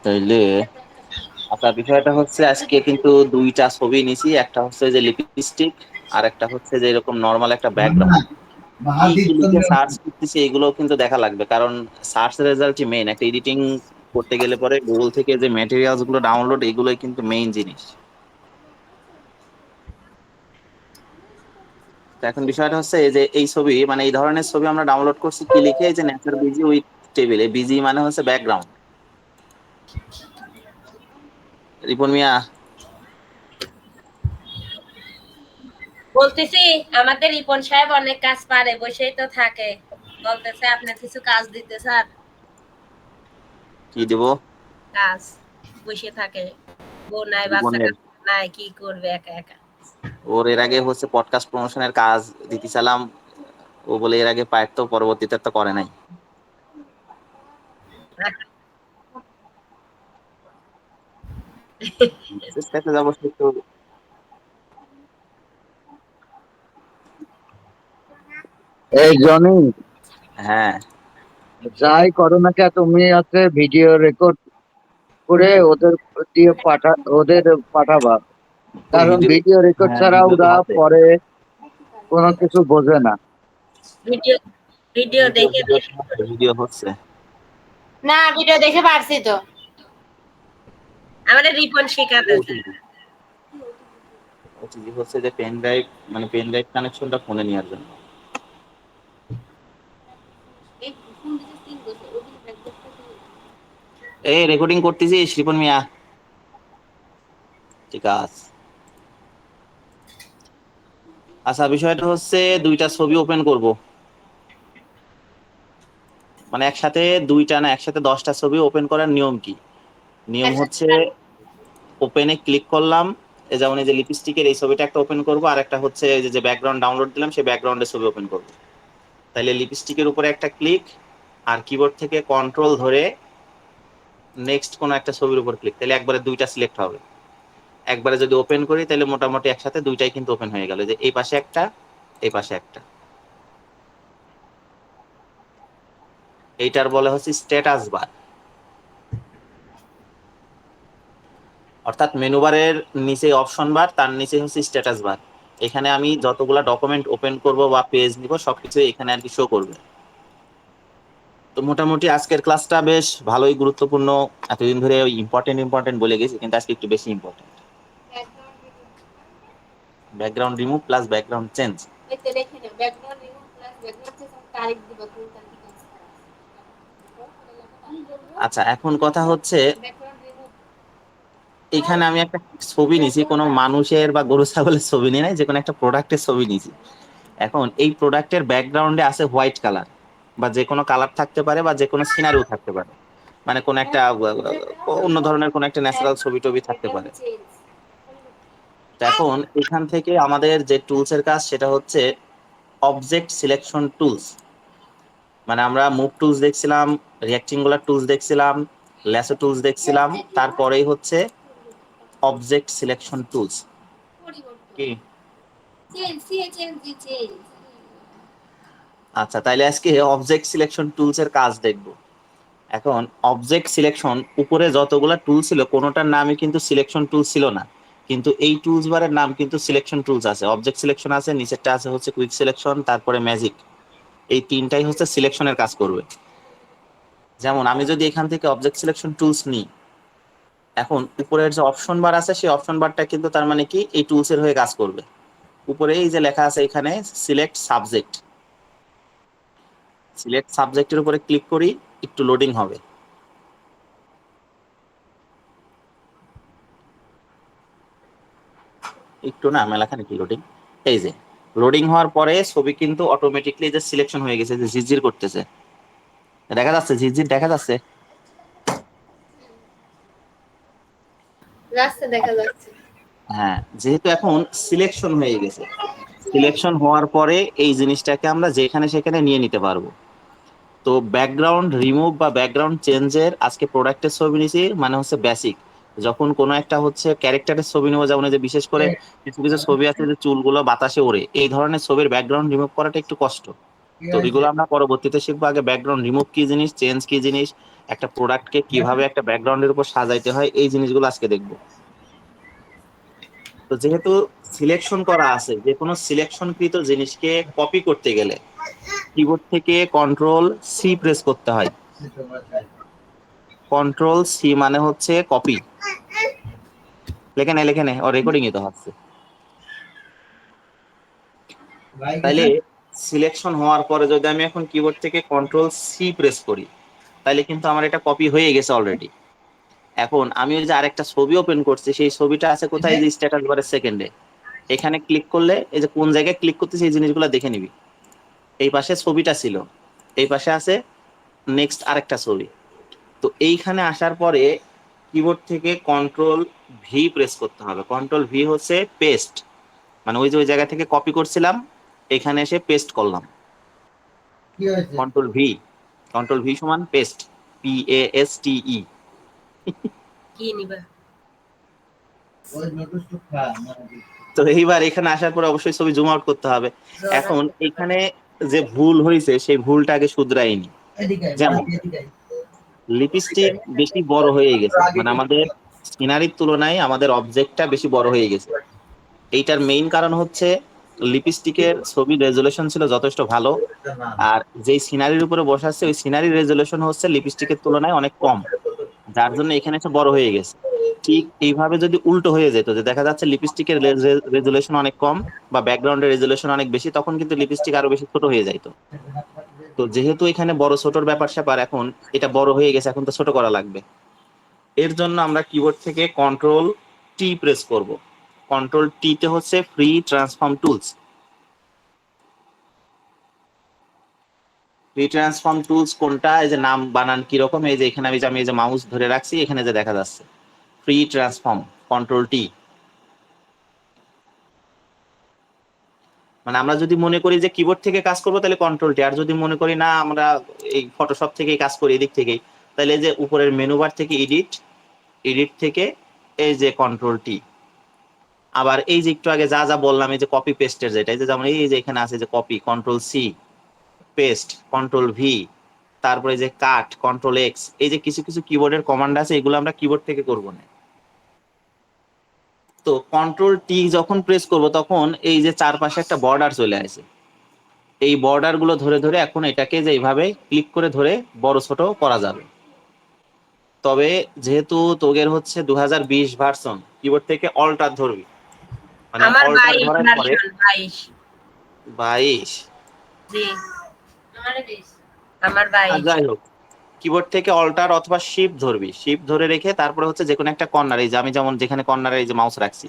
তাইলে আচ্ছা, বিষয়টা হচ্ছে আজকে কিন্তু দুইটা ছবি নিছি, একটা হচ্ছে যে লিপস্টিক আর একটা হচ্ছে যে এরকম নর্মাল একটা ব্যাকগ্রাউন্ড। কি কি লিখে সার্চ করতেছি এগুলো কিন্তু দেখা লাগবে, কারণ সার্চ রেজাল্টই মেইন। একটা এডিটিং করতে গেলে পরে গুগল থেকে যে ম্যাটেরিয়ালস গুলো ডাউনলোড, এগুলোই কিন্তু মেইন জিনিস। তো এখন বিষয়টা হচ্ছে এই যে এই ছবি, মানে এই ধরনের ছবি আমরা ডাউনলোড করছি কি লিখে, এই যে নেচার বিজি উইথ টেবিলে, বিজি মানে হচ্ছে ব্যাকগ্রাউন্ড। রিপন মিয়া, বলতেছি আমাদের রিপন সাহেব অনেক কাজ পারে, বসেই তো থাকে। বলতেছে আপনার কিছু কাজ দিতে স্যার। কি দিব? কাজ, বসে থাকে, বউ নাই বাচ্চা রিপনের, কাচ্চা নাই, কি করবে একা একা। ওর এর আগে হচ্ছে পডকাস্ট প্রমোশনের কাজ দিতেছিলাম, ও বলে এর আগে পারতো, পরবর্তীতে তো করে নাই। চেষ্টাতে যাবো একটু। এই জনি, হ্যাঁ, যাই করো না কে, তুমি হচ্ছে ভিডিও রেকর্ড করে ওদের দিয়ে ওদের পাঠাবা। ওই কারণ ভিডিও, ভিডিও রেকর্ড হ্যাঁ ছাড়া ভিডিও তো ওরা হচ্ছে। পরে কোনো কিছু বোঝে না। ভিডিও, ভিডিও ভিডিও দেখে ভিডিও তো হচ্ছে, ভিডিও হচ্ছে। না, ভিডিও দেখে পারছি তো। আমাদের রিপন শিখাতেছে। ওটিজি হচ্ছে যে পেন ড্রাইভ, মানে পেন ড্রাইভ কানেকশনটা ফোনে নেওয়ার জন্য। এই রেকর্ডিং করতেছিস রিপন মিয়া? ঠিক আছে। আচ্ছা, বিষয়টা হচ্ছে দুইটা ছবি ওপেন করব, মানে একসাথে দুইটা না, একসাথে 10টা ছবি ওপেন করার নিয়ম কি? নিয়ম হচ্ছে ওপেনে ক্লিক করলাম, এই যেমন এই যে লিপস্টিকের এই ছবিটা একটা ওপেন করব, আর একটা হচ্ছে এই যে ব্যাকগ্রাউন্ড ডাউনলোড দিলাম সেই ব্যাকগ্রাউন্ডের ছবি ওপেন করব। তাইলে লিপস্টিকের উপরে একটা ক্লিক, আর কিবোর্ড থেকে কন্ট্রোল ধরে নেক্সট কোন একটা ছবির উপর ক্লিক, তাহলে একবারে দুইটা সিলেক্ট হবে। একবারে যদি ওপেন করি তাহলে মোটামুটি একসাথে দুইটাই কিন্তু ওপেন হয়ে গেল, যে এই পাশে একটা, এই পাশে একটা। এইটার বলে হচ্ছে স্ট্যাটাস বার, অর্থাৎ মেনু বারের নিচে অপশন বার, তার নিচে হচ্ছে স্ট্যাটাস বার। এখানে আমি যতগুলা ডকুমেন্ট ওপেন করব বা পেজ নিব সবকিছু এখানে আর কি শো করবে। তো মোটামুটি আজকের ক্লাসটা বেশ ভালোই গুরুত্বপূর্ণ। এতদিন ধরে ইম্পর্টেন্ট ইম্পর্টেন্ট বলে গেছি, কিন্তু আজকে একটু বেশি important. Background remove plus background change. আচ্ছা, এখন কথা হচ্ছে এখানে আমি একটা ছবি নিছি, কোনো মানুষের বা গরু ছাগলের ছবি নিয়ে নাই, যে কোনো একটা প্রোডাক্টের ছবি নিছি। এখন এই প্রোডাক্টের ব্যাকগ্রাউন্ডে আছে হোয়াইট কালার, বা যে কোনো কালার থাকতে পারে, বা যে কোনো সিনারিও থাকতে পারে, মানে কোন একটা অন্য ধরনের কোন একটা ন্যাচারাল ছবি টবি থাকতে পারে। তো এখন এখান থেকে আমাদের যে টুলস এর কাজ সেটা হচ্ছে অবজেক্ট সিলেকশন টুলস। মানে আমরা মুভ টুলস দেখছিলাম, রেক্টেঙ্গুলার টুলস দেখছিলাম, ল্যাসো টুলস দেখছিলাম, তারপরেই হচ্ছে অবজেক্ট সিলেকশন টুলস। কি? আচ্ছা, তাইলে আজকে অবজেক্ট সিলেকশন টুলস এর কাজ দেখব। এখন অবজেক্ট সিলেকশন, উপরে যতগুলা টুল ছিল কোনোটার নামই কিন্তু সিলেকশন টুল ছিল না, কিন্তু এই টুলস বারের নাম কিন্তু সিলেকশন টুলস আছে। অবজেক্ট সিলেকশন আছে, নিচেরটা আছে হচ্ছে কুইক সিলেকশন, তারপরে ম্যাজিক। এই তিনটাই হচ্ছে সিলেকশনের কাজ করবে। যেমন আমি যদি এখান থেকে অবজেক্ট সিলেকশন টুলস নিই, এখন উপরের যে অপশন বার আছে সেই অপশন বারটা কিন্তু তার মানে কি এই টুলস এর হয়ে কাজ করবে। উপরে এই যে লেখা আছে এখানে সিলেক্ট সাবজেক্ট, সিলেক্ট সাবজেক্টের উপরে ক্লিক করি, একটু লোডিং হবে। একটু না, মেলাখানে কি লোডিং। এই যে লোডিং হওয়ার পরে ছবি কিন্তু অটোমেটিকলি যে সিলেকশন হয়ে গেছে, যে ঝিরঝির করতেছে, দেখা যাচ্ছে ঝিরঝির দেখা যাচ্ছে। দেখা যাচ্ছে। হ্যাঁ, যেহেতু এখন সিলেকশন হয়ে গেছে, সিলেকশন হওয়ার পরে এই জিনিসটাকে আমরা যেখানে সেখানে নিয়ে নিতে পারবো। তো ব্যাকগ্রাউন্ড রিমুভ বা ব্যাকগ্রাউন্ড চেঞ্জের আজকে প্রোডাক্টের ছবি নিছি, মানে হচ্ছে বেসিক। যখন কোনো একটা হচ্ছে ক্যারেক্টারের ছবি নেবো, যেমন এই যে বিশেষ করে কিছু কিছু ছবি আছে যে চুলগুলো বাতাসে ওড়ে, এই ধরনের ছবির ব্যাকগ্রাউন্ড রিমুভ করাটা একটু কষ্ট। তো এগুলো আমরা পরবর্তীতে শিখবো। আগে ব্যাকগ্রাউন্ড রিমুভ কি জিনিস, চেঞ্জ কি জিনিস, একটা প্রোডাক্টকে কিভাবে একটা ব্যাকগ্রাউন্ডের উপর সাজাইতে হয় এই জিনিসগুলো আজকে দেখবো। তো যেহেতু সিলেকশন করা আছে, যে কোনো সিলেকশনকৃত জিনিসকে কপি করতে গেলে কিবোর্ড থেকে কন্ট্রোল সি প্রেস করতে হয়। কন্ট্রোল সি মানে হচ্ছে কপি। লেখে নে ও রেকর্ডিং তো হচ্ছে। তাইলে সিলেকশন হওয়ার পরে যদি আমি এখন কিবোর্ড থেকে কন্ট্রোল সি প্রেস করি, তাইলে কিন্তু আমার এটা কপি হয়ে গেছে অলরেডি। এখন আমি ওই যে আরেকটা ছবি ওপেন করছি, সেই ছবিটা আছে কোথায়, যে স্ট্যাটাস বারের সেকেন্ডে। এখানে ক্লিক করলে এই যে কোন জায়গায় ক্লিক করতেছি এই জিনিসগুলো দেখে নিবি। এই পাশে ছবিটা ছিল, এই পাশে আছে নেক্সট আরেকটা ছবি। তো এইখানে আসার পরে কিবোর্ড থেকে কন্ট্রোল ভি প্রেস করতে হবে। কন্ট্রোল ভি হচ্ছে পেস্ট, মানে ওই যে ওই জায়গা থেকে কপি করছিলাম এখানে এসে পেস্ট করলাম। কন্ট্রোল ভি, কন্ট্রোল ভি সমান পেস্ট, PASTE। কি নিবা? তো এইবার এখানে আসার পর অবশ্যই ছবি জুম আউট করতে হবে। এখন এখানে যে ভুল হয়েছে সেই ভুলটা আগে শুধরাইনি। যেমন লিপস্টিক বেশি বড় হয়ে গেছে, মানে আমাদের সিনারির তুলনায় আমাদের অবজেক্টটা বেশি বড় হয়ে গেছে। এইটার মেইন কারণ হচ্ছে লিপস্টিকের ছবির রেজুলেশন ছিল যথেষ্ট ভালো, আর যেই সিনারির উপরে বসাচ্ছে ওই সিনারির রেজুলেশন হচ্ছে লিপস্টিকের তুলনায় অনেক কম, যার জন্য এখানে এসে বড় হয়ে গেছে। ঠিক এইভাবে যদি উল্টো হয়ে যেত, যে দেখা যাচ্ছে লিপস্টিকের রেজুলেশন অনেক কম বা ব্যাকগ্রাউন্ডের রেজুলেশন অনেক বেশি, তখন কিন্তু লিপস্টিক আরো বেশি ছোট হয়ে যাইতো। তো যেহেতু এখানে বড় ছোটর ব্যাপার স্যাপার, এখন এটা বড় হয়ে গেছে, এখন তো ছোট করা লাগবে। এর জন্য আমরা কিবোর্ড থেকে কন্ট্রোল টি প্রেস করব। কন্ট্রোল টি তে হচ্ছে free transform tools. Free transform tools কোনটা, এই যে নাম বানান কিরকম, এই যে এখানে আমি এই যে মাউস ধরে রাখছি, এখানে যে দেখা যাচ্ছে ফ্রি ট্রান্সফর্ম, কন্ট্রোল টি। মানে আমরা যদি মনে করি যে কিবোর্ড থেকে কাজ করবো তাহলে কন্ট্রোল টি, আর যদি মনে করি না আমরা এই ফটোশপ থেকেই কাজ করি এদিক থেকেই, তাহলে এই যে উপরের মেনু বার থেকে এডিট, এডিট থেকে এই যে কন্ট্রোল টি। আবার এই যে একটু আগে যা যা বললাম, এই যে কপি পেস্টের যেটা, এই যে যেমন এই যে এখানে আছে যে copy, control C, paste control V, তারপরে যে কাট কন্ট্রোল এক্স, এই যে কিছু কিছু কিবোর্ডের কমান্ড আছে, এগুলো আমরা কিবোর্ড থেকে করবো না। তো কন্ট্রোল টি যখন প্রেস করব তখন এই যে চারপাশে একটা বর্ডার চলে আসে, এই বর্ডার গুলো ধরে ধরে এখন এটাকে যে এইভাবে ক্লিক করে ধরে বড় ছোট করা যাবে। তবে যেহেতু তোগের হচ্ছে 2020 ভার্সন, কিবোর্ড থেকে অল্টার ধরবি, মানে আমার অল্টার 22 ধরার পরে ভার্সন 22। 22, জি আমার আর 22। যাই হোক, কিবোর্ড থেকে অল্টার অথবা শিফট ধরবি, শিফট ধরে রেখে তারপরে হচ্ছে যে কোনো একটা কর্নার, এই যে আমি যেমন যেখানে কর্নারে এই যে মাউস রাখছি,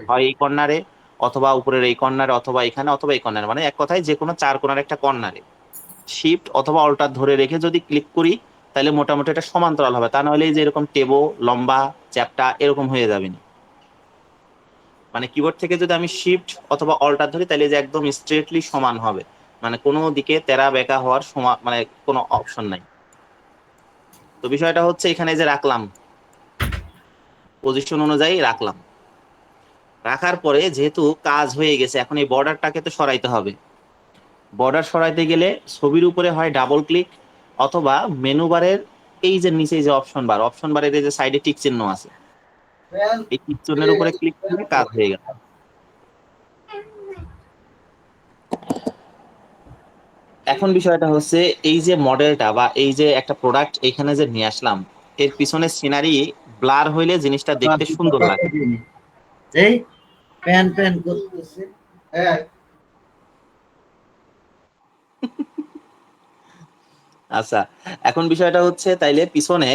হয় এই কর্নারে অথবা উপরের এই কর্নারে অথবা এখানে অথবা এই কর্নারে, মানে এক কথায় যে কোনো চার কোণার একটা কর্নারে শিফট অথবা অল্টার ধরে রেখে যদি ক্লিক করি তাহলে মোটামুটি এটা সমান্তরাল হবে, তা নাহলে এই যে এরকম টেবো লম্বা চ্যাপটা এরকম হয়ে যাবে না। মানে কিবোর্ড থেকে যদি আমি শিফট অথবা অল্টার ধরি তাহলে যে একদম স্ট্রেটলি সমান হবে, মানে কোনো দিকে তেরা বেঁকা হওয়ার মানে কোনো অপশন নাই। তো বিষয়টা হচ্ছে এখানে যে রাখলাম, পজিশন অনুযায়ী রাখলাম, রাখার পরে যেহেতু কাজ হয়ে গেছে, এখন এই বর্ডারটাকে তো সরাইতে হবে। বর্ডার সরাইতে গেলে ছবির উপরে হয় ডাবল ক্লিক, অথবা মেনু বারের এই যে নিচে যে অপশন বার, অপশন বারের এই যে সাইডে টিক চিহ্ন আছে, এই টিক চিহ্নের উপরে ক্লিক করলে কাজ হয়ে গেল। এখন বিষয়টা হচ্ছে এই যে মডেলটা বা এই যে একটা প্রোডাক্ট এখানে যে নিয়ে আসলাম, এর পিছনে সিনারি ব্লার হইলে জিনিসটা দেখতে সুন্দর লাগে। এই প্যান প্যান করতেছে। হ্যাঁ আচ্ছা, এখন বিষয়টা হচ্ছে তাইলে পিছনে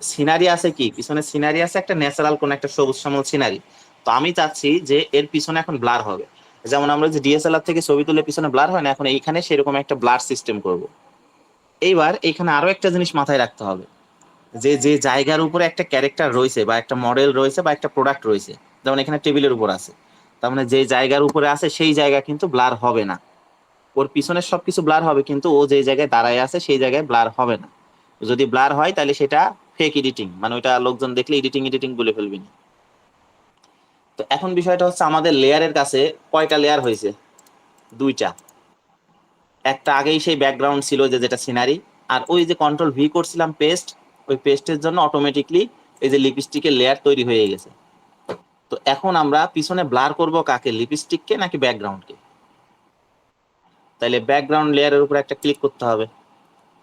সিনারি আছে কি, পিছনে সিনারি আছে একটা ন্যাচারাল কোন একটা সবুজ শ্যামল সিনারি। তো আমি চাচ্ছি যে এর পিছনে এখন ব্লার হবে, যেমন আমরা যে DSLR থেকে ছবি তুলে পিছনে ব্লার হয় না, এখন এইখানে সেরকম একটা ব্লার সিস্টেম করব। এইবার এখানে আরো একটা জিনিস মাথায় রাখতে হবে, যে যে জায়গার উপরে একটা ক্যারেক্টার রয়েছে বা একটা মডেল রয়েছে বা একটা প্রোডাক্ট রয়েছে, যেমন এখানে টেবিলের উপর আছে, তার মানে যে জায়গার উপরে আছে সেই জায়গা কিন্তু ব্লার হবে না। ওর পিছনের সবকিছু ব্লার হবে কিন্তু ও যে জায়গায় দাঁড়ায় আছে সেই জায়গায় ব্লার হবে না। যদি ব্লার হয় তাহলে সেটা ফেক এডিটিং, মানে ওইটা লোকজন দেখলে এডিটিং এডিটিং বলে ফেলবে না। তো এখন বিষয়টা হচ্ছে আমাদের লেয়ারের কাছে কয়টা লেয়ার হয়েছে, দুইটা। একটা আগেই সেই ব্যাকগ্রাউন্ড ছিল যে যেটা সিনারি, আর ওই যে কন্ট্রোল ভি করছিলাম পেস্ট, ওই পেস্টের জন্য অটোমেটিকলি এই যে লিপস্টিকের লেয়ার তৈরি হয়ে গেছে। তো এখন আমরা পিছনে ব্লার করব কাকে, লিপস্টিককে নাকি ব্যাকগ্রাউন্ডকে? তাহলে ব্যাকগ্রাউন্ড লেয়ারের উপর একটা ক্লিক করতে হবে,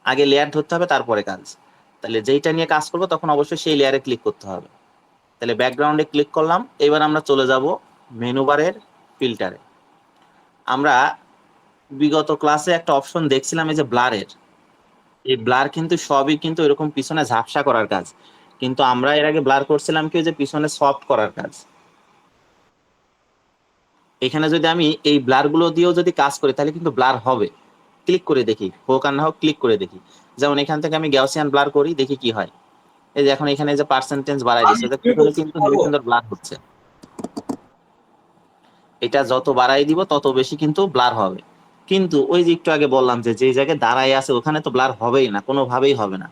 আগে লেয়ার ধরতে হবে তারপরে কাজ। তাহলে যেইটা নিয়ে কাজ করবো তখন অবশ্যই সেই লেয়ারে ক্লিক করতে হবে। তাহলে ব্যাকগ্রাউন্ডে ক্লিক করলাম। এবার আমরা চলে যাব মেনু বারের ফিল্টারে। আমরা বিগত ক্লাসে একটা অপশন দেখছিলাম এই যে ব্লারের, এই ব্লার কিন্তু সবই কিন্তু এরকম পিছনে ঝাপসা করার কাজ, কিন্তু আমরা এর আগে ব্লার করছিলাম কি যে পিছনে সফট করার কাজ। এখানে যদি আমি এই ব্লার গুলো দিয়েও যদি কাজ করি তাহলে কিন্তু ব্লার হবে। ক্লিক করে দেখি, হোক আর না হোক ক্লিক করে দেখি। যেমন এখান থেকে আমি গ্যাউসিয়ান ব্লার করি, দেখি কি হয়। এই যে এখন এখানে যে পার্সেন্টেজ বাড়াই দিচ্ছে, পিছনে কিন্তু হেভি সুন্দর ব্লার হচ্ছে। এটা যত বাড়াই দিব তত বেশি কিন্তু ব্লার হবে। কিন্তু ওই যে একটু আগে বললাম যে যে জায়গায় দাঁড়ায় আছে ওখানে তো ব্লার হবেই না, কোনোভাবেই হবে না।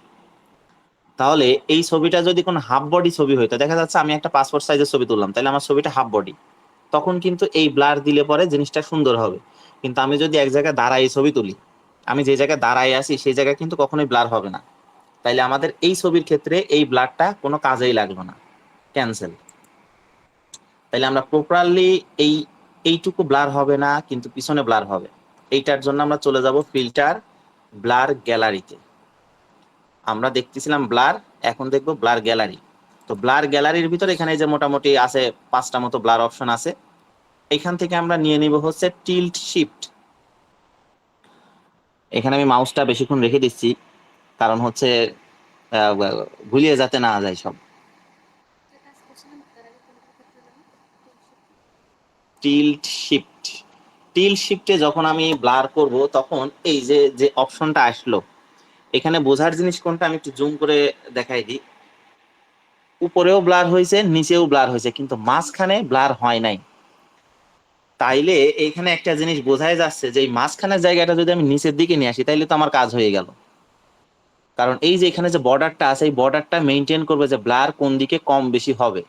তাহলে এই ছবিটা যদি কোনো হাফ বডি ছবি হইতো, দেখা যাচ্ছে আমি একটা পাসপোর্ট সাইজের ছবি তুললাম, তাহলে আমার ছবিটা হাফ বডি, তখন কিন্তু এই ব্লার দিলে পরে জিনিসটা সুন্দর হবে। কিন্তু আমি যদি এক জায়গায় দাঁড়াই ছবি তুলি, আমি যে জায়গায় দাঁড়াই আছি সেই জায়গায় কিন্তু কখনোই ব্লার হবে না। তাইলে আমাদের এই ছবির ক্ষেত্রে এই ব্লারটা কোনো কাজেই লাগলো না, ক্যান্সেল। তাইলে আমরা প্রপারলি এই এইটুকু ব্লার হবে না, কিন্তু পিছনে ব্লার হবে। এইটার জন্য আমরা চলে যাব ফিল্টার, ব্লার গ্যালারিতে। আমরা দেখতেছিলাম ব্লার, এখন দেখবো ব্লার গ্যালারি। তো ব্লার গ্যালারির ভিতরে এখানে যে মোটামুটি আছে 5টা মতো ব্লার অপশন আছে। এখান থেকে আমরা নিয়ে নিব হচ্ছে টিল্ট শিফট। এখানে আমি মাউসটা বেশিক্ষণ রেখে দিচ্ছি, কারণ হচ্ছে ভুলিয়ে যাতে না যায় সব। টিল্ট শিফট, টিল্ট শিফটে যখন আমি ব্লার করব তখন এই যে যে অপশনটা আসলো, এখানে বোঝার জিনিস কোনটা আমি একটু জুম করে দেখাই দিই। উপরেও ব্লার হয়েছে, নিচেও ব্লার হয়েছে, কিন্তু মাঝখানে ব্লার হয় নাই। তাইলে এইখানে একটা জিনিস বোঝাই যাচ্ছে যে এই মাঝখানের জায়গাটা যদি আমি নিচের দিকে নিয়ে আসি তাইলে তো আমার কাজ হয়ে গেল। কারণ এই যে এখানে যে বর্ডারটা আছে, এই বর্ডারটা মেনটেন করবে যে ব্লার কোন দিকে কম বেশি হবে।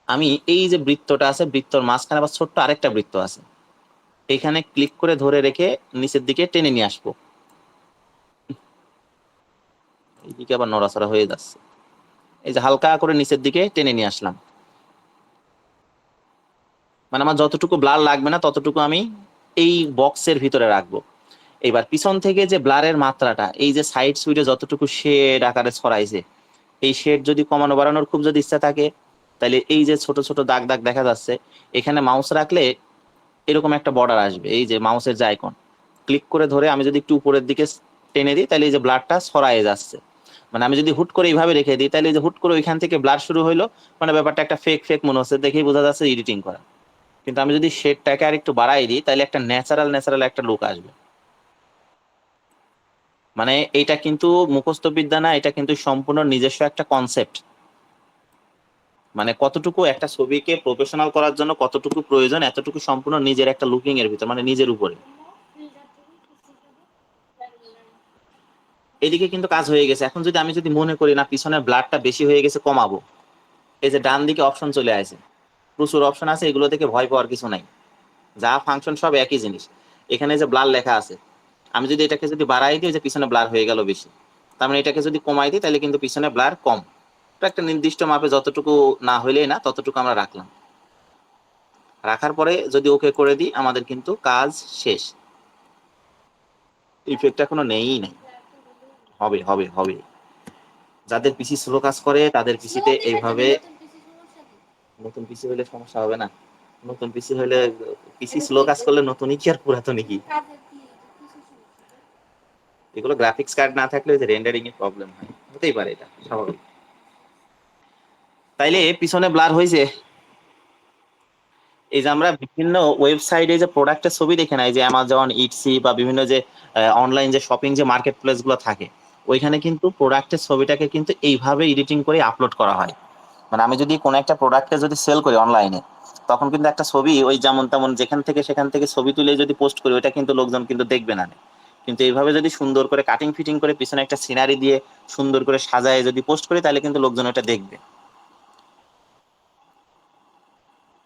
আমি এই যে বৃত্তটা আছে, বৃত্তর মাঝখানে আবার ছোট্ট আরেকটা বৃত্ত আছে, এখানে ক্লিক করে ধরে রেখে নিচের দিকে টেনে নিয়ে আসবো। এইদিকে আবার নড়াচড়া হয়ে যাচ্ছে। এই যে হালকা করে নিচের দিকে টেনে নিয়ে আসলাম, মানে আমার যতটুকু ব্লার লাগবে না ততটুকু আমি এই বক্সের ভিতরে রাখবো। এবার পিছন থেকে যে ব্লারের মাত্রাটা, এই যে সাইড সুইডে যতটুকু শেড আকারে ছড়াইছে, এই শেড যদি কমানো বাড়ানোর খুব যদি ইচ্ছা থাকে, তাহলে এই যে ছোট ছোট দাগ দাগ দেখা যাচ্ছে, এখানে মাউস রাখলে এরকম একটা বর্ডার আসবে। এই যে মাউসের যে আইকন, ক্লিক করে ধরে আমি যদি একটু উপরের দিকে টেনে দিই তাহলে এই যে ব্লারটা ছড়ায় যাচ্ছে। মানে আমি যদি হুট করে এইভাবে রেখে দিই তাহলে এই যে হুট করে ওইখান থেকে ব্লার শুরু হইলো, মানে ব্যাপারটা একটা ফেক ফেক মনে হচ্ছে, দেখেই বোঝা যাচ্ছে এডিটিং করা। কিন্তু আমি যদি শেডটাকে আর একটু বাড়াই দিই তাহলে একটা ন্যাচারাল ন্যাচারাল একটা লুক আসবে। মানে এটা কিন্তু মুখস্থ বিদ্যা না, এটা কিন্তু সম্পূর্ণ নিজস্ব একটা কনসেপ্ট। মানে কতটুকু একটা ছবিকে প্রফেশনাল করার জন্য কতটুকু প্রয়োজন, এতটুকু সম্পূর্ণ নিজের একটা লুকিং এর ভিতর, মানে নিজের উপরে। এদিকে কিন্তু কাজ হয়ে গেছে। এখন যদি আমি যদি মনে করি না পিছনে ব্লাডটা বেশি হয়ে গেছে, কমাবো, এই যে ডান দিকে অপশন চলে আসে, প্রচুর অপশন আছে, এগুলো থেকে ভয় পাওয়ার কিছু নাই। যা ফাংশন সব একই জিনিস। এখানে যে ব্লার লেখা আছে, আমি যদি এটাকে যদি বাড়াই দিই যে পিছনে ব্লার হয়ে গেল বেশি, তার মানে এটাকে যদি কমাই দিই তাহলে কিন্তু পিছনে ব্লার কম। তো একটা নির্দিষ্ট মাপে যতটুকু না হইলেই না ততটুকু আমরা রাখলাম। রাখার পরে যদি ওকে করে দিই আমাদের কিন্তু কাজ শেষ। ইফেক্ট এখনো নেই নাই, হবে হবে হবে। যাদের পিসি স্লো কাজ করে তাদের পিসিতে এইভাবে, নতুন পিসি হলে সমস্যা হবে না। নতুন পিসি হলে, পিসি স্লো কাজ করলে নতুনই কি আর পুরাতনই কি, এগুলো গ্রাফিক্স কার্ড না থাকলে ওই যে রেন্ডারিং এর প্রবলেম হয়, হতেই পারে, এটা স্বাভাবিক। তাইলে পিছনে ব্লার হয়েছে। এই যে আমরা বিভিন্ন ওয়েবসাইটে যে প্রোডাক্টের ছবি দেখে নাই, যে অ্যামাজন, ইটসি বা বিভিন্ন যে অনলাইন যে শপিং যে মার্কেট প্লেস গুলো থাকে, ওইখানে কিন্তু প্রোডাক্টের ছবিটাকে কিন্তু এইভাবে এডিটিং করে আপলোড করা হয়। মানে আমি যদি কোনো একটা প্রোডাক্টকে যদি সেল করি অনলাইনে, তখন কিন্তু একটা ছবি ওই যেমন তেমন যেখান থেকে সেখান থেকে ছবি তুলে যদি পোস্ট করি, ওইটা কিন্তু লোকজন কিন্তু দেখবে না। কিন্তু এইভাবে যদি সুন্দর করে কাটিং ফিটিং করে পিছনে একটা সিনারি দিয়ে সুন্দর করে সাজায় যদি পোস্ট করি তাহলে কিন্তু লোকজন ওটা দেখবে।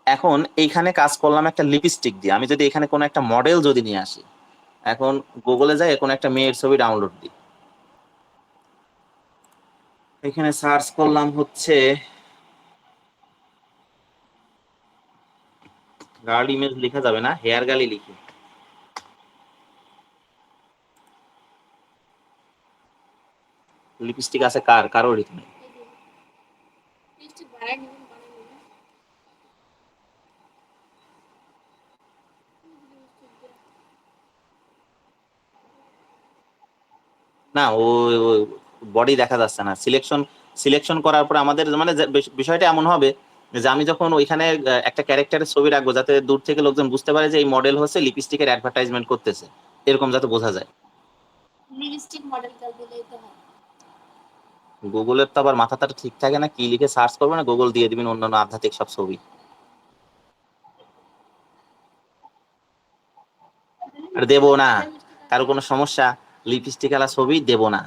এখন এইখানে কাজ করলাম একটা লিপস্টিক দিয়ে। আমি যদি এখানে কোনো একটা মডেল যদি নিয়ে আসি, এখন গুগলে যাই কোনো একটা মেয়ের ছবি ডাউনলোড দিই, এখানে সার্চ করলাম হচ্ছে গার্ল ইমেজ লেখা যাবে না, হেয়ার গালি লিখি। লিপস্টিক আছে কার, কারোর এখানে না, ও বডি দেখা যাচ্ছে না। সিলেকশন সিলেকশন করার পর আমাদের মানে বিষয়টা এমন হবে যে আমি যখন ওইখানে একটা ক্যারেক্টারের ছবি রাখবো যাতে দূর থেকে লোকজন বুঝতে পারে যে এই মডেল হচ্ছে লিপস্টিকের অ্যাডভার্টাইজমেন্ট করতেছে, এরকম যাতে বোঝা যায়। লিপস্টিক মডেলটা দিলেই তো হয়। গুগলের তো আবার মাথাটা ঠিক থাকে না, কি লিখে সার্চ করবে না, গুগল দিয়ে দিবেন অন্যান্য আধ্যাত্মিক সব ছবি। আর দেবো না, কারো কোনো সমস্যা, লিপস্টিক আলা ছবি দেবো না।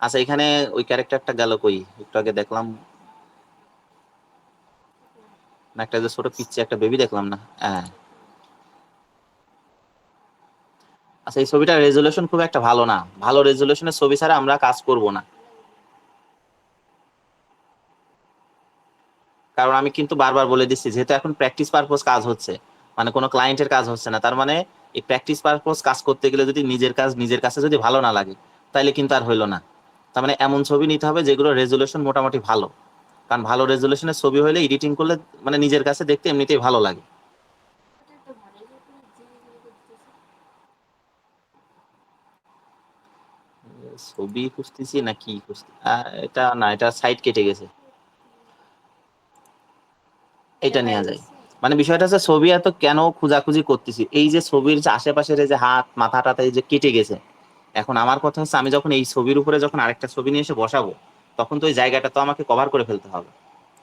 আচ্ছা এখানে ওই ক্যারেক্টারটা গেল কই, একটু আগে দেখলাম না, একটা যে ছোট পিচ্চি একটা বেবি দেখলাম না। হ্যাঁ আচ্ছা, এই ছবিটার রেজুলেশন খুব একটা ভালো না, ভালো রেজুলেশনের ছবি ছাড়া আমরা কাজ করব না। কারণ আমি কিন্তু বারবার বলে দিচ্ছি, যেহেতু এখন প্র্যাকটিস পারপোজ কাজ হচ্ছে, মানে কোনো ক্লায়েন্টের কাজ হচ্ছে না, তার মানে এই প্র্যাকটিস পারপোজ কাজ করতে গেলে যদি নিজের কাজ নিজের কাছে যদি ভালো না লাগে, তাইলে কিন্তু আর হইলো না। তার মানে এমন ছবি নিতে হবে যেগুলো রেজুলেশন মোটামুটি ভালো, কারণ ভালো রেজুলেশনের ছবি হলে এডিটিং করলে মানে নিজের কাছে দেখতে এমনিতেই ভালো লাগে। ছবি খুঁজতেছি না কি খুঁজতে, এটা না, এটা সাইড কেটে গেছে, এটা নেওয়া যায়। মানে বিষয়টা হচ্ছে ছবি এত কেন খোঁজাখুঁজি করতেছি, এই যে ছবির যে আশেপাশের এই যে হাত মাথা টাথা এই যে কেটে গেছে, এখন আমার কথা হচ্ছে আমি যখন এই ছবির উপরে যখন আরেকটা ছবি নিয়ে এসে বসাবো, তখন তো ওই জায়গাটা তো আমাকে কভার করে ফেলতে হবে।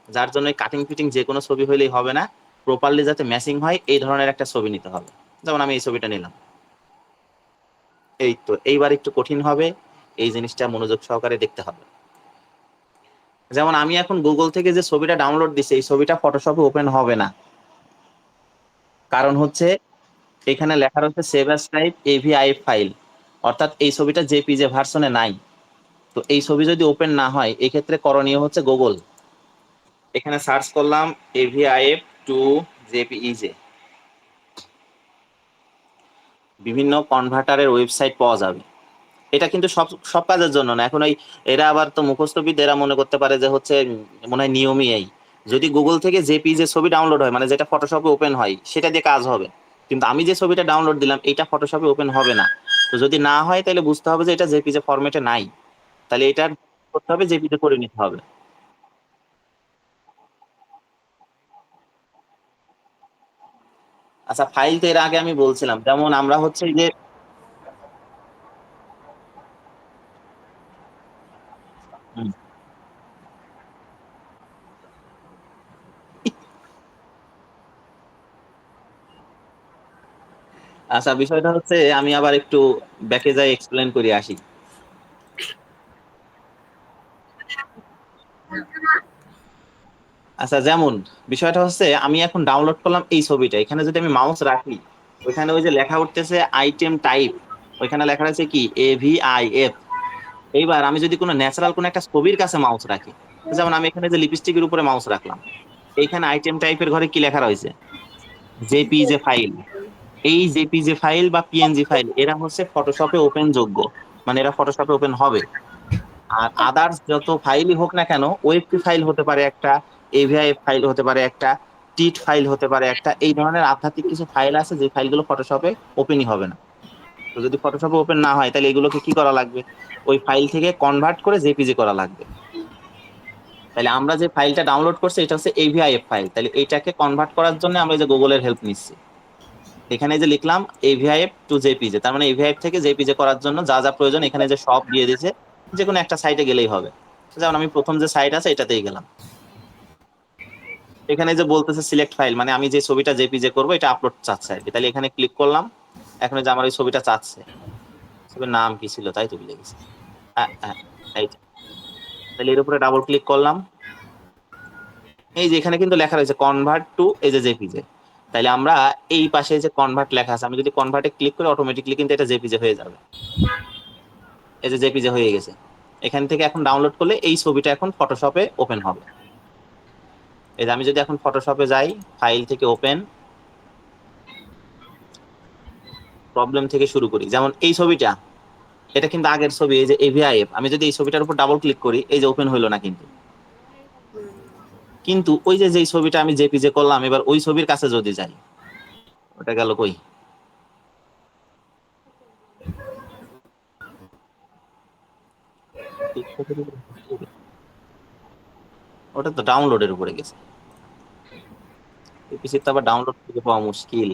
যার জন্য কাটিং ফিটিং যে কোনো ছবি হইলেই হবে না, প্রপারলি যাতে ম্যাচিং হয় এই ধরনের একটা ছবি নিতে হবে। যেমন আমি এই ছবিটা নিলাম, এই তো এইবার একটু কঠিন হবে, এই জিনিসটা মনোযোগ সহকারে দেখতে হবে। যেমন আমি এখন গুগল থেকে যে ছবিটা ডাউনলোড দিছি, এই ছবিটা ফটোশপে ওপেন হবে না, কারণ হচ্ছে এখানে লেখা রয়েছে সেভ অ্যাজ টাইপ এভিআইএফ ফাইল, অর্থাৎ এই ছবিটা জেপিজে ভার্সনে নাই। তো এই ছবি যদি ওপেন না হয়, এক্ষেত্রে করণীয় হচ্ছে গুগল, এখানে সার্চ করলাম এভিআইএফ টু জেপিইজে, বিভিন্ন কনভার্টারের ওয়েবসাইট পাওয়া যাবে। এটা কিন্তু সব সব কাজের জন্য না, এখন ওই এরা আবার তো মুখস্থবিদ, এরা মনে করতে পারে যে হচ্ছে মনে হয় নিয়মই এই, যদি গুগল থেকে জেপিইজে ছবি ডাউনলোড হয় মানে যেটা ফটোশপে ওপেন হয় সেটা দিয়ে কাজ হবে, কিন্তু আমি যে ছবিটা ডাউনলোড দিলাম এইটা ফটোশপে ওপেন হবে না। তো যদি না হয় তাহলে বুঝতে হবে যে এটা জেপিজে ফরম্যাটে নাই, তাহলে এটা করতে হবে, জেপিজে করে নিতে হবে। আচ্ছা ফাইল তো এর আগে আমি বলছিলাম, যেমন আমরা হচ্ছে এই যে হুম, আচ্ছা বিষয়টা হচ্ছে আমি আবার একটু ব্যাকে যাই এক্সপ্লেন করে আসি। আচ্ছা যেমন বিষয়টা হচ্ছে আমি এখন ডাউনলোড করলাম এই ছবিটা, এখানে যদি আমি মাউস রাখি, ওইখানে ওই যে লেখা উঠতেছে আইটেম টাইপ, ওইখানে লেখা আছে কি এভিআইএফ। এইবার আমি যদি কোনো ন্যাচারাল কোনো একটা ছবির কাছে মাউস রাখি, যেমন আমি এখানে যে লিপস্টিকের উপরে মাউস রাখলাম, এইখানে আইটেম টাইপের ঘরে কি লেখা রয়েছে, জেপিজে ফাইল। এই জেপিজে ফাইল বা পিএনজি ফাইল এরা হচ্ছে ফটোশপে ওপেন যোগ্য, মানে এরা ফটোশপে ওপেন হবে। আর আদার্স যত ফাইলই হোক না কেন, ওএফপি ফাইল হতে পারে একটা, এভিআইএফ ফাইল হতে পারে একটা, টিট ফাইল হতে পারে একটা, এই ধরনের আধ্যাত্মিক কিছু ফাইল আছে যে ফাইলগুলো ফটোশপে ওপেনই হবে না। তো যদি ফটোশপে ওপেন না হয় তাহলে এগুলোকে কি করা লাগবে, ওই ফাইল থেকে কনভার্ট করে জেপিজি করা লাগবে। তাহলে আমরা যে ফাইলটা ডাউনলোড করছি এটা হচ্ছে এভিআইএফ ফাইল, তাহলে এইটাকে কনভার্ট করার জন্য আমরা এই যে গুগলের হেল্প নিচ্ছি। এখানে যে লিখলাম এভিআইএফ টু জেপিজে, তার মানে এভিআইএফ থেকে জেপিজে করার জন্য যা যা প্রয়োজন এখানে যে সব দিয়ে দিয়েছে, যে কোনো একটা সাইটে গেলেই হবে। যেমন আমি প্রথম যে সাইট আছে এটাতেই গেলাম, এখানে যে বলতেছে সিলেক্ট ফাইল, মানে আমি যে ছবিটা জেপিজে করবো এটা আপলোড চাচ্ছে আর কি, তাহলে এখানে ক্লিক করলাম। এখন যে আমার ওই ছবিটা চাচ্ছে, ছবির নাম কি ছিল তাই তো ভুলে গেছি। হ্যাঁ হ্যাঁ, এইটা। তাহলে এর উপরে ডাবল ক্লিক করলাম, এই যে এখানে কিন্তু লেখা রয়েছে কনভার্ট টু এই যে জেপিজে। তাহলে আমরা এই পাশে যে কনভার্ট লেখা আছে, আমি যদি কনভার্টে ক্লিক করি অটোমেটিকলি কিন্তু এটা জেপিজে হয়ে যাবে। এই যে জেপিজে হয়ে গেছে। এখান থেকে এখন ডাউনলোড করলে এই ছবিটা এখন ফটোশপে ওপেন হবে। এই যে আমি যদি এখন ফটোশপে যাই, ফাইল থেকে ওপেন, প্রবলেম থেকে শুরু করি। যেমন এই ছবিটা, এটা কিন্তু আগের ছবি, এই যে এভিআইএফ। আমি যদি এই ছবিটার উপর ডাবল ক্লিক করি, এই যে ওপেন হইলো না কিন্তু। কিন্তু ওই যে যেই ছবিটা আমি জেপিজে করলাম, এবার ওই ছবির কাছে যদি যাই, ওটা গেল কই? ওটা তো ডাউনলোডের উপরে গেছে। পিসি তো আবার ডাউনলোড থেকে পাওয়া মুশকিল।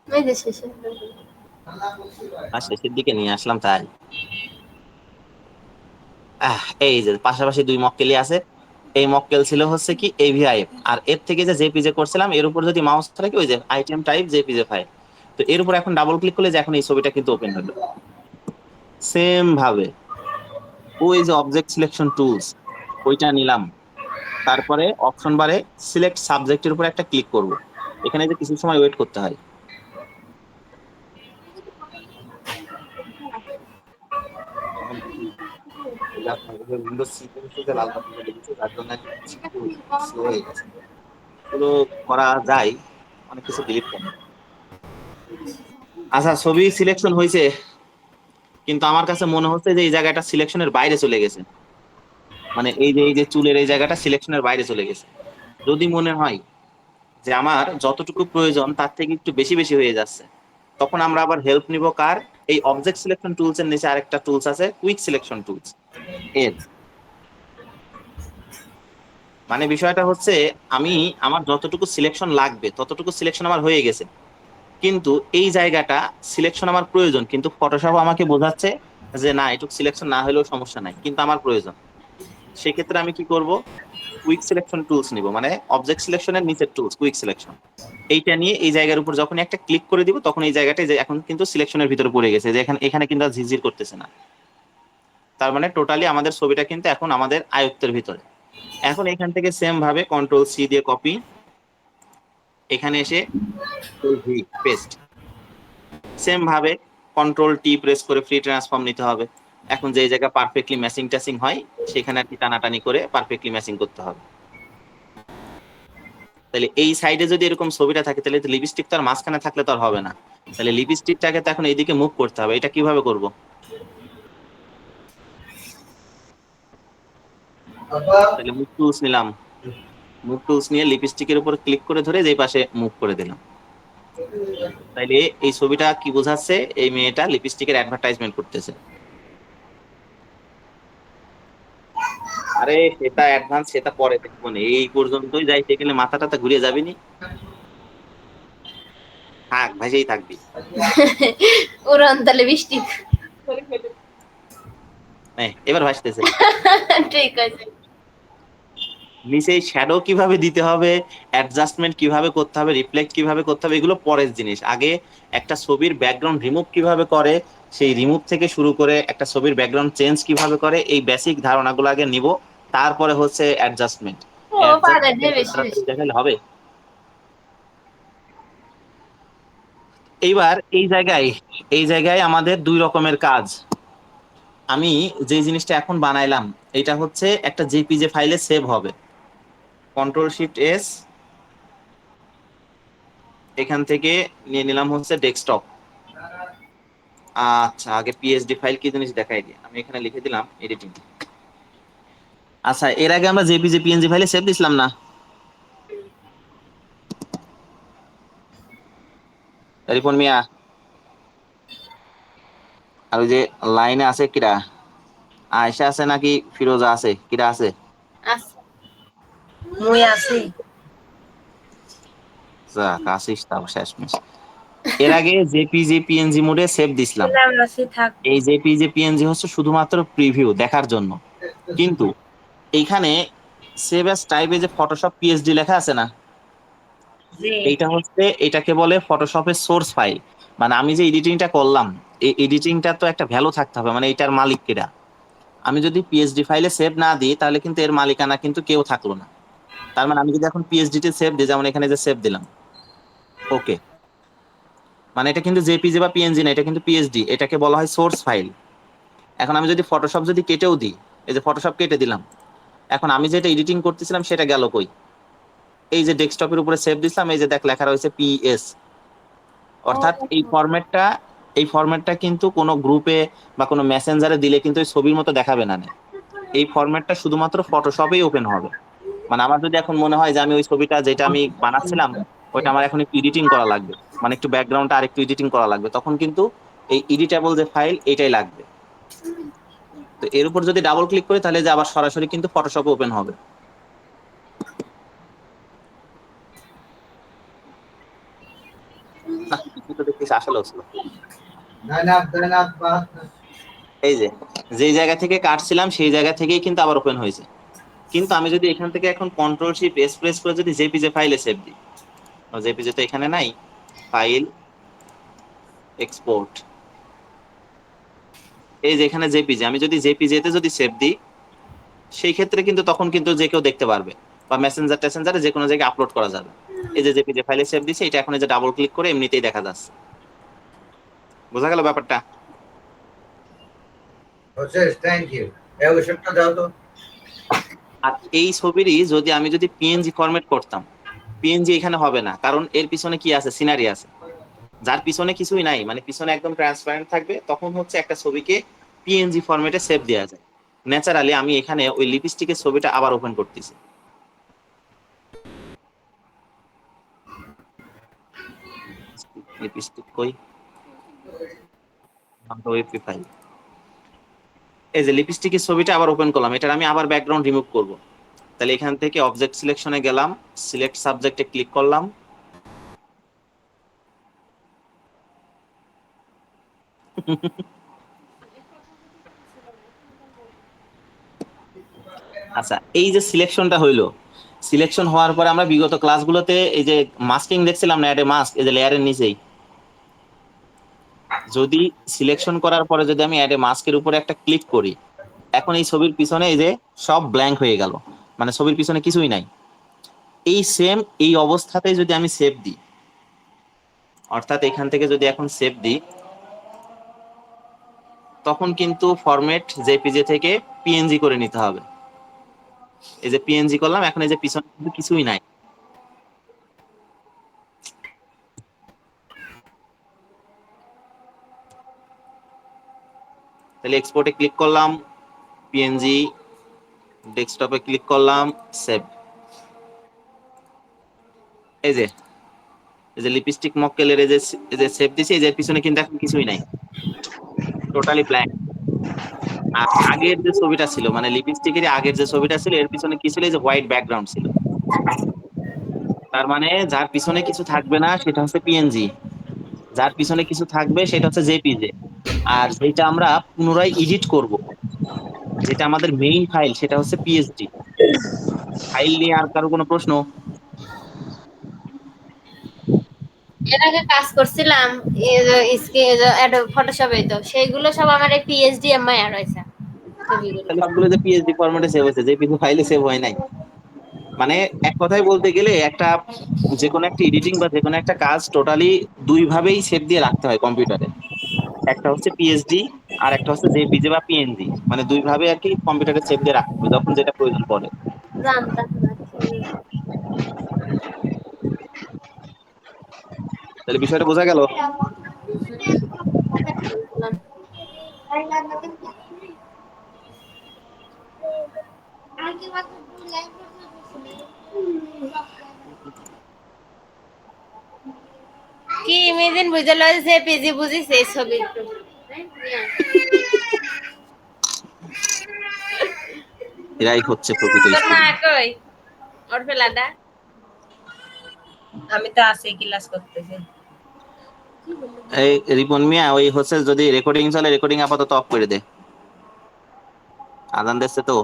এই যে শেষে আর শেষের দিকে নিয়ে আসলাম তাই। এই যে পাশাপাশি দুই মক্কেলই আছে। এই মক্কেল ছিল হচ্ছে কি এভিআইএফ, আর এর থেকে যে জেপিজে করছিলাম এর উপর যদি মাউস রাখি, ওই যে আইটেম টাইপ জেপিজে ফাইল, তো এর উপর এখন ডাবল ক্লিক করলে যে এখন এই ছবিটা কিন্তু ওপেন হলো। সেম ভাবে ওই যে অবজেক্ট সিলেকশন টুলস, ওইটা নিলাম, তারপরে অপশন বারে সিলেক্ট সাবজেক্টের উপর একটা ক্লিক করব। এখানে যে কিছু সময় ওয়েট করতে হয়। উইন্ডোজ সি যে লাল বাতিটা লেগেছে, যার জন্য একটু স্লো হয়ে গেছে। এগুলো করা যায়, অনেক কিছু ডিলিট করা। আচ্ছা, ছবি সিলেকশন হয়েছে, কিন্তু আমার কাছে মনে হচ্ছে যে এই জায়গাটা সিলেকশনের বাইরে চলে গেছে। মানে এই যে চুলের এই জায়গাটা সিলেকশনের বাইরে চলে গেছে। যদি মনে হয় যে আমার যতটুকু প্রয়োজন তার থেকে একটু বেশি বেশি হয়ে যাচ্ছে, তখন আমরা আবার হেল্প নিব কার? এই অবজেক্ট সিলেকশন টুলস এর নিচে আরেকটা টুলস আছে, কুইক সিলেকশন টুলস এর। মানে বিষয়টা হচ্ছে, আমার যতটুকু সিলেকশন লাগবে ততটুকু সিলেকশন আমার হয়ে গেছে, কিন্তু এই জায়গাটা সিলেকশন আমার প্রয়োজন, কিন্তু ফটোশপ আমাকে বোঝাচ্ছে যে না, এটুকু সিলেকশন না হলেও সমস্যা নাই, কিন্তু আমার প্রয়োজন। সেক্ষেত্রে আমি কি করব? কুইক সিলেকশন টুলস নিব, মানে অবজেক্ট সিলেকশনের নিচের টুলস কুইক সিলেকশন। এইটা নিয়ে এই জায়গার উপর যখন একটা ক্লিক করে দিব, তখন এই জায়গাটা যে এখন কিন্তু সিলেকশনের ভিতরে পড়ে গেছে, যে এখানে কিন্তু আর ঝিরঝির করতেছে না। তার মানে টোটালি আমাদের ছবিটা কিন্তু এখন আমাদের আয়ত্তের ভিতরে। এখন এখান থেকে সেম ভাবে কন্ট্রোল সি দিয়ে কপি, এখানে এসে ভি পেস্ট। সেম ভাবে কন্ট্রোল টি প্রেস করে ফ্রি ট্রান্সফর্ম নিতে হবে। এখন যে জায়গা পারফেক্টলি ম্যাচিং টাচিং হয়, সেখানে আর কি টানাটানি করে পারফেক্টলি ম্যাচিং করতে হবে। তাহলে এই সাইডে যদি এরকম ছবিটা থাকে, তাহলে লিপস্টিক তো আর মাঝখানে থাকলে তো আর হবে না। তাহলে লিপস্টিকটাকে তো এখন এইদিকে মুভ করতে হবে। এটা কিভাবে করব? তাহলে মুভ টুলস নিলাম, মুভ টুলস নিয়ে লিপস্টিকের উপর ক্লিক করে ধরে যে পাশে মুভ করে দিলাম। তাইলে এই ছবিটা কি বোঝাচ্ছে? এই মেয়েটা লিপস্টিকের অ্যাডভার্টাইজমেন্ট করতেছে। আরে সেটা অ্যাডভান্স, সেটা পরে দেখবো না, এই পর্যন্তই যাইতে গেলে মাথাটা তো ঘুরে যাবে নি। থাক, ভাইসেই থাকবি। উড়ন্ত লিপস্টিক। এবার ভাসতেছে। ঠিক আছে। নিচে শ্যাডো কিভাবে দিতে হবে, অ্যাডজাস্টমেন্ট কিভাবে করতে হবে, রিফ্লেক্ট কিভাবে করতে হবে, এগুলো পরের জিনিস। আগে একটা ছবির ব্যাকগ্রাউন্ড রিমুভ কিভাবে করে, সেই রিমুভ থেকে শুরু করে একটা ছবির ব্যাকগ্রাউন্ড চেঞ্জ কিভাবে করে, এই বেসিক ধারণাগুলো আগে নিব। তারপরে হচ্ছে অ্যাডজাস্টমেন্ট। ও পারে যে বেশি বেশি। দেখালে হবে। এইবার এই জায়গায় আমাদের দুই রকমের কাজ। আমি যে জিনিসটা এখন বানাইলাম, এটা হচ্ছে একটা জেপিজে ফাইলে সেভ হবে। কন্ট্রোল শিফট এস, এখান থেকে নিয়ে নিলাম হচ্ছে ডেস্কটপ। আচ্ছা, আগে পিএসডি ফাইল কি জিনিস দেখাই দিই। আমি এখানে লিখে দিলাম এডিটিং। আচ্ছা, এর আগে আমরা জেপিজি পিএনজি ফাইলে সেভ দিছিলাম না? রিপন মিয়া, আর ওই যে লাইনে আছে কিরা? আয়েশা আছে নাকি ফিরোজা আছে? কিরা আছে? আচ্ছা মুই আছি। যাক, আসিস তাও শেষমেশ। এর আগে জেপিজি পিএনজি মোডে সেভ দিছিলাম। আছি, থাক। এই জেপিজি পিএনজি হচ্ছে শুধুমাত্র প্রিভিউ দেখার জন্য, কিন্তু এইখানে সেভ অ্যাজ টাইপে যে ফটোশপ পিএসডি লেখা আছে না, জি। এইটা হচ্ছে, এটাকে বলে ফটোশপের সোর্স ফাইল। মানে আমি যে এডিটিংটা করলাম, এই এডিটিংটা তো একটা ভ্যালু থাকতে হবে, মানে এটার মালিক কেডা। আমি যদি পিএসডি ফাইলে সেভ না দিই, তাহলে কিন্তু এর মালিকানা কিন্তু কেউ থাকলো না। তার মানে আমি যদি এখন পিএসডি তে সেভ দিই, যেমন এখানে যে সেভ দিলাম, ওকে, মানে এটা কিন্তু জেপিজি বা পিএনজি না, এটা কিন্তু পিএসডি, এটাকে বলা হয় সোর্স ফাইল। এখন আমি যদি ফটোশপ যদি কেটেও দিই, এই যে ফটোশপ কেটে দিলাম, এখন আমি যেটা এডিটিং করতেছিলাম সেটা গেল কই? এই যে ডেস্কটপের উপরে সেভ দিছিলাম, এই যে দেখ লেখা রয়েছে পিএস, অর্থাৎ এই ফরম্যাটটা কিন্তু কোনো গ্রুপে বা কোনো মেসেঞ্জারে দিলে কিন্তু ওই ছবির মতো দেখাবে না। এই ফরম্যাটটা শুধুমাত্র ফটোশপেই ওপেন হবে। মানে আমার যদি এখন মনে হয় যে আমি ওই ছবিটা যেটা আমি বানাচ্ছিলাম ওইটা আমার এখন একটু এডিটিং করা লাগবে, মানে একটু ব্যাকগ্রাউন্ডটা আর একটু এডিটিং করা লাগবে, তখন কিন্তু এই এডিটেবল যে ফাইল এটাই লাগবে। তো এর উপর যদি ডাবল ক্লিক করি তাহলে যে আবার সরাসরি কিন্তু ফটোশপে ওপেন হবে। না, কিছু তো দেখতেছি আসলে হচ্ছিল। এই যে যেই জায়গা থেকে কাটছিলাম সেই জায়গা থেকেই কিন্তু আবার ওপেন হয়েছে। কিন্তু আমি যদি এখান থেকে এখন কন্ট্রোল শিফট এস প্রেস করে যদি জেপিজে ফাইলে সেভ দিই, জেপিজে তো এখানে নাই, ফাইল এক্সপোর্ট, এই যে এখানে জেপিজি, আমি যদি জেপিজি তে যদি সেভ দিই সেই ক্ষেত্রে কিন্তু তখন কিন্তু যে কেউ দেখতে পারবে, বা মেসেঞ্জার টেসেঞ্জারে যে কোনো জায়গায় আপলোড করা যাবে। এই যে জেপিজি ফাইলে সেভ দিছে, এটা এখন এই যে ডাবল ক্লিক করে এমনিতেই দেখা যাচ্ছে। বোঝা গেল ব্যাপারটা? Thank you. এই ওষুধটা দাও তো। আর এই ছবিরই যদি আমি যদি পিএনজি ফরম্যাট করতাম, পিএনজি এখানে হবে না, কারণ এর পিছনে কি আছে, সিনারি আছে। যার পিছনে কিছুই নাই, মানে পিছনে একদম ট্রান্সপারেন্ট থাকবে, তখন হচ্ছে একটা ছবিকে পিএনজি ফরম্যাটে সেভ দেওয়া যায়। ন্যাচারালি আমি এখানে ওই লিপস্টিকের ছবিটা আবার ওপেন করতেছি। লিপস্টিক কই? ওয়েবপি ফাইল। এই যে লিপস্টিকের ছবিটা আবার ওপেন করলাম, এটার আমি আবার ব্যাকগ্রাউন্ড রিমুভ করব। তাহলে এখান থেকে অবজেক্ট সিলেকশনে গেলাম, সিলেক্ট সাবজেক্টে ক্লিক করলাম, আচ্ছা এই যে সিলেকশনটা হইলো, সিলেকশন হওয়ার পরে আমরা বিগত ক্লাসগুলোতে এই যে মাস্কিং দেখছিলাম না, অ্যাড এ মাস্ক, এই যে লেয়ারের নিচেই যদি সিলেকশন করার পরে যদি আমি অ্যাড এ মাস্কের উপরে একটা ক্লিক করি, এখন এই ছবির পিছনে এই যে সব ব্ল্যাঙ্ক হয়ে গেল, মানে ছবির পিছনে কিছুই নাই। এই সেম এই অবস্থাতে যদি আমি সেভ দিই, অর্থাৎ এখান থেকে যদি এখন সেভ দিই, তখন কিন্তু ফরম্যাট জেপিজি থেকে পিএনজি করে নিতে হবে। এই যে পিএনজি করলাম, এখন এই যে পিছনে কিন্তু কিছুই নাই। তাহলে এক্সপোর্টে ক্লিক করলাম, পিএনজি, ডেস্কটপে ক্লিক করলাম, সেভ। এই যে লিপস্টিক মক্কেলের এই যে সেভ দিছি, এই যে পিছনে কিন্তু এখন কিছুই নাই, টোটালি ব্ল্যাঙ্ক। আর আগের যে ছবিটা ছিল, মানে লিপস্টিকের আগের যে ছবিটা ছিল, এর পিছনে কি ছিল, এই যে হোয়াইট ব্যাকগ্রাউন্ড ছিল। তার মানে যার পিছনে কিছু থাকবে না সেটা হচ্ছে পিএনজি, যার পিছনে কিছু থাকবে সেটা হচ্ছে জেপিজে। আর যেটা আমরা পুনরায় এডিট করব, যেটা আমাদের মেইন ফাইল, সেটা হচ্ছে পিএসডি ফাইল। নিয়ে আর কারো কোনো প্রশ্ন? এর আগে কাজ করছিলাম ফটোশপে, তো সেইগুলো সব আমার এই পিএইচডি এমআই আর হয়েছে ছবিগুলো। তাহলে সবগুলো যে পিএসডি ফরম্যাটে সেভ হয়েছে, জেপিজি ফাইলে সেভ হয় নাই। মানে এক কথায় বলতে গেলে একটা যে কোনো একটা এডিটিং বা যে কোনো একটা কাজ টোটালি দুই ভাবেই সেভ দিয়ে রাখতে হয় কম্পিউটারে। একটা হচ্ছে পিএসডি আর একটা হচ্ছে জেপিজি বা পিএনজি, মানে দুই ভাবে আর কি কম্পিউটারে সেভ দিয়ে রাখতে হবে যখন যেটা প্রয়োজন পড়ে। জানতাম না। তাহলে বিষয়টা বোঝা গেল? কি ইমেজিন বুঝে লয় যে পিজি বুঝিস এই ছবি একটু। এরাই হচ্ছে প্রকৃত তোর মা স্টুডেন্ট। কই? ওর ফেলাটা আমি তো আছি ক্লাস করতেছি। এই রিপন মিয়া, ওই হচ্ছে যদি রেকর্ডিং চলে, রেকর্ডিং আপাতত অফ করে দে, আজান দিচ্ছে তো।